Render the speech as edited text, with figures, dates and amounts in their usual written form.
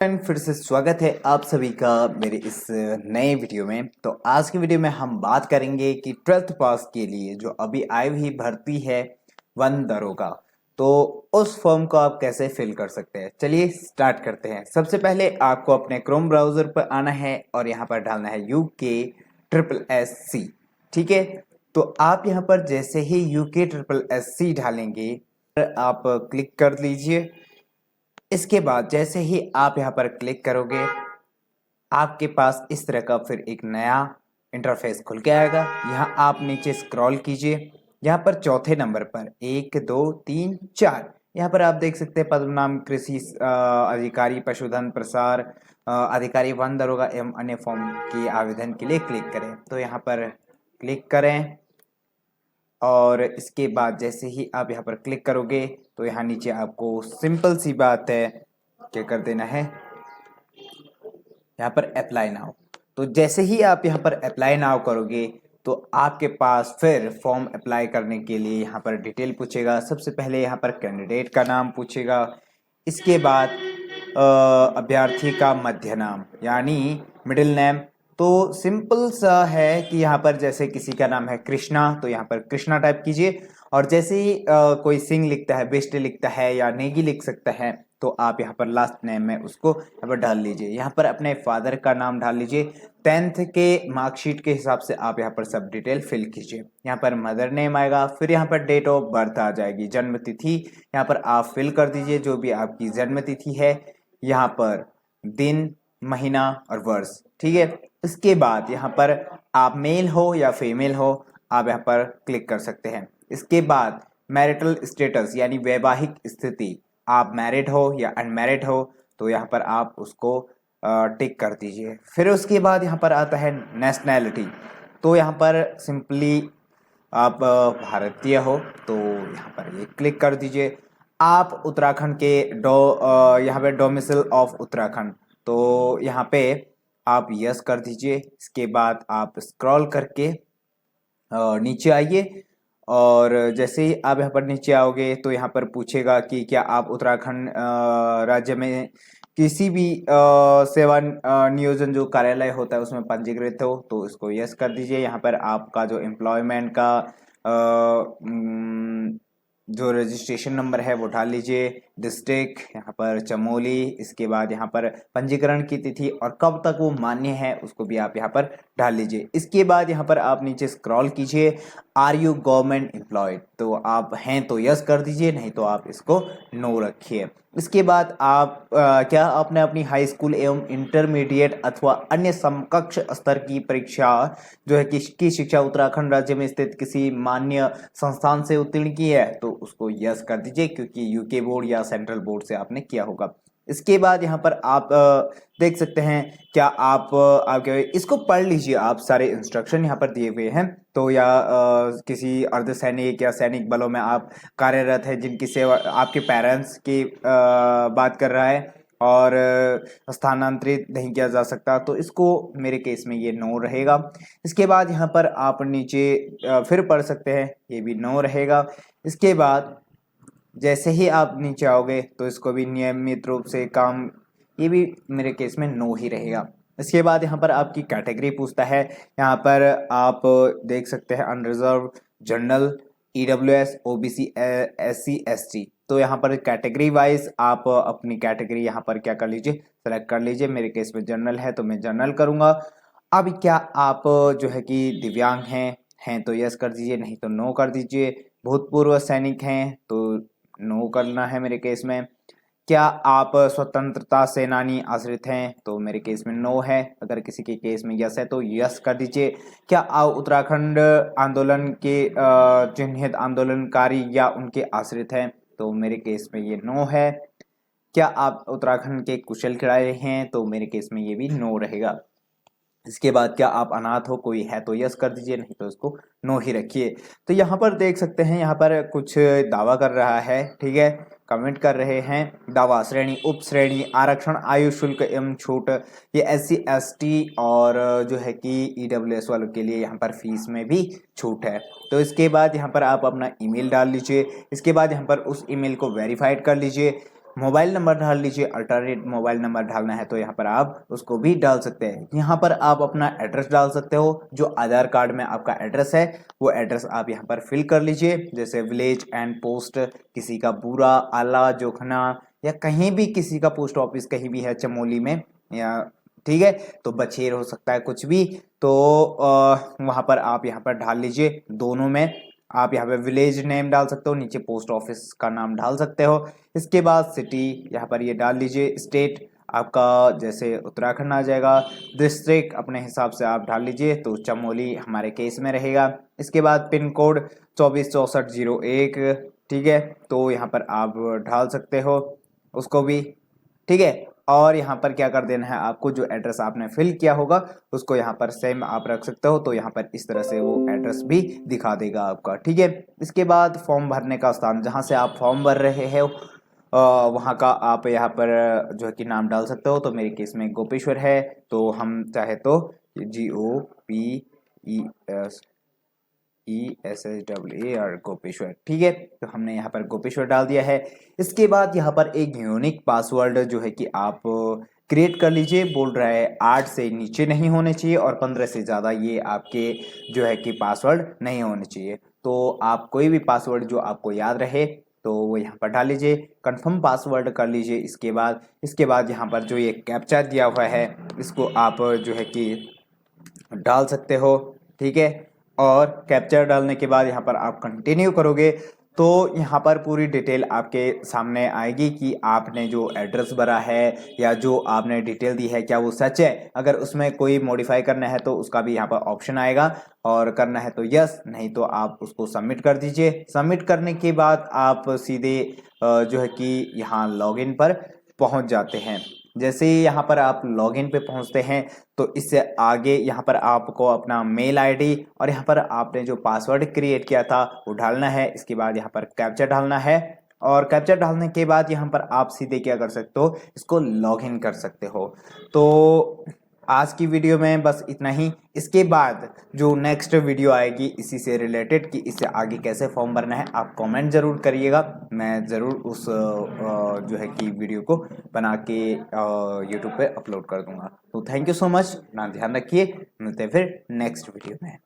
And फिर से स्वागत है आप सभी का मेरे इस नए वीडियो में। तो आज की वीडियो में हम बात करेंगे कि 12th पास के लिए जो अभी आई हुई भर्ती है वन दरोगा, तो उस फॉर्म को आप कैसे फिल कर सकते हैं। चलिए स्टार्ट करते हैं। सबसे पहले आपको अपने क्रोम ब्राउजर पर आना है और यहाँ पर डालना है UK SSSC। ठीक है, तो आप यहाँ पर जैसे ही UK SSSC डालेंगे आप क्लिक कर लीजिए। इसके बाद जैसे ही आप यहाँ पर क्लिक करोगे आपके पास इस तरह का फिर एक नया इंटरफेस खुल के आएगा। यहाँ आप नीचे स्क्रॉल कीजिए, यहाँ पर चौथे नंबर पर 1 2 3 4 यहाँ पर आप देख सकते हैं पदनाम कृषि अधिकारी पशुधन प्रसार अधिकारी वन दरोगा एवं अन्य फॉर्म के आवेदन के लिए क्लिक करें। तो यहाँ पर क्लिक करें और इसके बाद जैसे ही आप यहाँ पर क्लिक करोगे तो यहाँ नीचे आपको सिंपल सी बात है क्या कर देना है, यहाँ पर अप्लाई नाउ। तो जैसे ही आप यहाँ पर अप्लाई नाउ करोगे तो आपके पास फिर फॉर्म अप्लाई करने के लिए यहाँ पर डिटेल पूछेगा। सबसे पहले यहाँ पर कैंडिडेट का नाम पूछेगा, इसके बाद अभ्यर्थी का मध्य नाम यानी मिडिल नेम। तो सिंपल सा है कि यहाँ पर जैसे किसी का नाम है कृष्णा तो यहाँ पर कृष्णा टाइप कीजिए, और जैसे ही कोई सिंह लिखता है, बिष्ट लिखता है या नेगी लिख सकता है तो आप यहाँ पर लास्ट नेम में उसको यहाँ पर डाल लीजिए। यहाँ पर अपने फादर का नाम डाल लीजिए। 10th के मार्कशीट के हिसाब से आप यहाँ पर सब डिटेल फिल कीजिए। यहाँ पर मदर नेम आएगा, फिर यहाँ पर डेट ऑफ बर्थ आ जाएगी, जन्म तिथि यहाँ पर आप फिल कर दीजिए जो भी आपकी जन्म तिथि है, यहाँ पर दिन महीना और वर्ष। ठीक है, इसके बाद यहाँ पर आप मेल हो या फीमेल हो आप यहाँ पर क्लिक कर सकते हैं। इसके बाद मैरिटल स्टेटस यानी वैवाहिक स्थिति, आप मैरिड हो या अनमैरिड हो तो यहाँ पर आप उसको टिक कर दीजिए। फिर उसके बाद यहाँ पर आता है नेशनैलिटी, तो यहाँ पर सिंपली आप भारतीय हो तो यहाँ पर ये क्लिक कर दीजिए। आप उत्तराखंड के यहाँ पे डोमिसाइल ऑफ उत्तराखंड, तो यहाँ पे आप यस कर दीजिए। इसके बाद आप स्क्रॉल करके नीचे आइए और जैसे ही आप यहाँ पर नीचे आओगे तो यहाँ पर पूछेगा कि क्या आप उत्तराखंड राज्य में किसी भी सेवा नियोजन जो कार्यालय होता है उसमें पंजीकृत हो, तो इसको यस कर दीजिए। यहाँ पर आपका जो एम्प्लॉयमेंट का जो रजिस्ट्रेशन नंबर है वो डाल लीजिए। डिस्ट्रिक्ट यहाँ पर चमोली, इसके बाद यहाँ पर पंजीकरण की तिथि और कब तक वो मान्य है उसको भी आप यहाँ पर डाल लीजिए। इसके बाद यहाँ पर आप नीचे स्क्रॉल कीजिए, आर यू गवर्नमेंट एम्प्लॉयड, तो आप हैं तो यस कर दीजिए, नहीं तो आप इसको नो रखिए। इसके बाद आप क्या आपने अपनी हाई स्कूल एवं इंटरमीडिएट अथवा अन्य समकक्ष स्तर की परीक्षा जो है किसकी शिक्षा उत्तराखंड राज्य में स्थित किसी मान्य संस्थान से उत्तीर्ण की है, तो उसको यस कर दीजिए क्योंकि यूके बोर्ड या सेंट्रल बोर्ड से आपने किया होगा। इसके बाद यहाँ पर आप देख सकते हैं क्या आप इसको पढ़ लीजिए, आप सारे इंस्ट्रक्शन यहाँ पर दिए हुए हैं। तो या किसी अर्धसैनिक या सैनिक बलों में आप कार्यरत है जिनकी सेवा आपके पेरेंट्स की बात कर रहा है और स्थानांतरित नहीं किया जा सकता, तो इसको मेरे केस में ये नो रहेगा। इसके बाद यहाँ पर आप नीचे फिर पढ़ सकते हैं, ये भी नो रहेगा। इसके बाद जैसे ही आप नीचे आओगे तो इसको भी नियमित रूप से काम, ये भी मेरे केस में नो ही रहेगा। इसके बाद यहाँ पर आपकी कैटेगरी पूछता है, यहाँ पर आप देख सकते हैं unreserved, general, EWS, OBC, SC ST। तो यहाँ पर कैटेगरी वाइज आप अपनी कैटेगरी यहाँ पर क्या कर लीजिए, सेलेक्ट कर लीजिए। मेरे केस में जनरल है तो मैं जनरल करूँगा। अब क्या आप जो है कि दिव्यांग हैं तो यस कर दीजिए, नहीं तो नो कर दीजिए। भूतपूर्व सैनिक हैं तो नो करना है मेरे केस में। क्या आप स्वतंत्रता सेनानी आश्रित हैं, तो मेरे केस में नो है। अगर किसी के केस में यस है तो यस कर दीजिए। क्या आप उत्तराखंड आंदोलन के चिन्हित आंदोलनकारी या उनके आश्रित हैं, तो मेरे केस में ये नो है। क्या आप उत्तराखंड के कुशल खिलाड़ी हैं, तो मेरे केस में ये भी नो रहेगा। इसके बाद क्या आप अनाथ हो कोई है तो यस कर दीजिए, नहीं तो इसको नो ही रखिए। तो यहाँ पर देख सकते हैं यहाँ पर कुछ दावा कर रहा है, ठीक है, कमेंट कर रहे हैं। दावा श्रेणी, उप श्रेणी, आरक्षण, आयु शुल्क एवं छूट, ये SC ST और जो है कि EWS वालों के लिए यहाँ पर फीस में भी छूट है। तो इसके बाद यहाँ पर आप अपना ईमेल डाल लीजिए। इसके बाद यहाँ पर उस ईमेल को वेरीफाइड कर लीजिए। मोबाइल नंबर डाल लीजिए, अल्टरनेट मोबाइल नंबर डालना है तो यहाँ पर आप उसको भी डाल सकते हैं। यहाँ पर आप अपना एड्रेस डाल सकते हो, जो आधार कार्ड में आपका एड्रेस है वो एड्रेस आप यहाँ पर फिल कर लीजिए, जैसे विलेज एंड पोस्ट, किसी का पूरा, आला, जोखना, या कहीं भी किसी का पोस्ट ऑफिस कहीं भी है चमोली में, या ठीक है, तो बछेर हो सकता है कुछ भी, तो वहाँ पर आप यहाँ पर डाल लीजिए। दोनों में आप यहाँ पे विलेज नेम डाल सकते हो, नीचे पोस्ट ऑफिस का नाम डाल सकते हो। इसके बाद सिटी यहाँ पर ये डाल लीजिए, स्टेट आपका जैसे उत्तराखंड आ जाएगा, डिस्ट्रिक्ट अपने हिसाब से आप डाल लीजिए, तो चमोली हमारे केस में रहेगा। इसके बाद पिन कोड 246401, ठीक है, तो यहाँ पर आप डाल सकते हो उसको भी, ठीक है। और यहाँ पर क्या कर देना है आपको, जो एड्रेस आपने फिल किया होगा उसको यहाँ पर सेम आप रख सकते हो, तो यहाँ पर इस तरह से वो एड्रेस भी दिखा देगा आपका, ठीक है। इसके बाद फॉर्म भरने का स्थान, जहाँ से आप फॉर्म भर रहे हो वहाँ का आप यहाँ पर जो है कि नाम डाल सकते हो। तो मेरे केस में गोपेश्वर है, तो हम चाहे तो GOPESSWAR गोपेश्वर, ठीक है, तो हमने यहाँ पर गोपेश्वर डाल दिया है। इसके बाद यहाँ पर एक यूनिक पासवर्ड जो है कि आप क्रिएट कर लीजिए। बोल रहा है 8 से नीचे नहीं होने चाहिए और 15 से ज़्यादा ये आपके जो है कि पासवर्ड नहीं होने चाहिए। तो आप कोई भी पासवर्ड जो आपको याद रहे तो वो यहाँ पर डाल लीजिए, कंफर्म पासवर्ड कर लीजिए। इसके बाद यहाँ पर जो ये कैप्चा दिया हुआ है इसको आप जो है कि डाल सकते हो, ठीक है। और कैप्चर डालने के बाद यहाँ पर आप कंटिन्यू करोगे तो यहाँ पर पूरी डिटेल आपके सामने आएगी कि आपने जो एड्रेस भरा है या जो आपने डिटेल दी है क्या वो सच है। अगर उसमें कोई मॉडिफाई करना है तो उसका भी यहाँ पर ऑप्शन आएगा, और करना है तो यस, नहीं तो आप उसको सबमिट कर दीजिए। सबमिट करने के बाद आप सीधे जो है कि यहाँ लॉगिन पर पहुँच जाते हैं। जैसे ही यहाँ पर आप लॉगिन पे पहुँचते हैं तो इससे आगे यहाँ पर आपको अपना मेल आईडी और यहाँ पर आपने जो पासवर्ड क्रिएट किया था वो डालना है। इसके बाद यहाँ पर कैप्चा डालना है, और कैप्चा डालने के बाद यहाँ पर आप सीधे क्या कर सकते हो, इसको लॉगिन कर सकते हो। तो आज की वीडियो में बस इतना ही। इसके बाद जो नेक्स्ट वीडियो आएगी इसी से रिलेटेड कि इससे आगे कैसे फॉर्म भरना है, आप कमेंट ज़रूर करिएगा, मैं ज़रूर उस जो है कि वीडियो को बना के यूट्यूब पे अपलोड कर दूंगा। तो थैंक यू सो मच, अपना ध्यान रखिए, मिलते हैं फिर नेक्स्ट वीडियो में।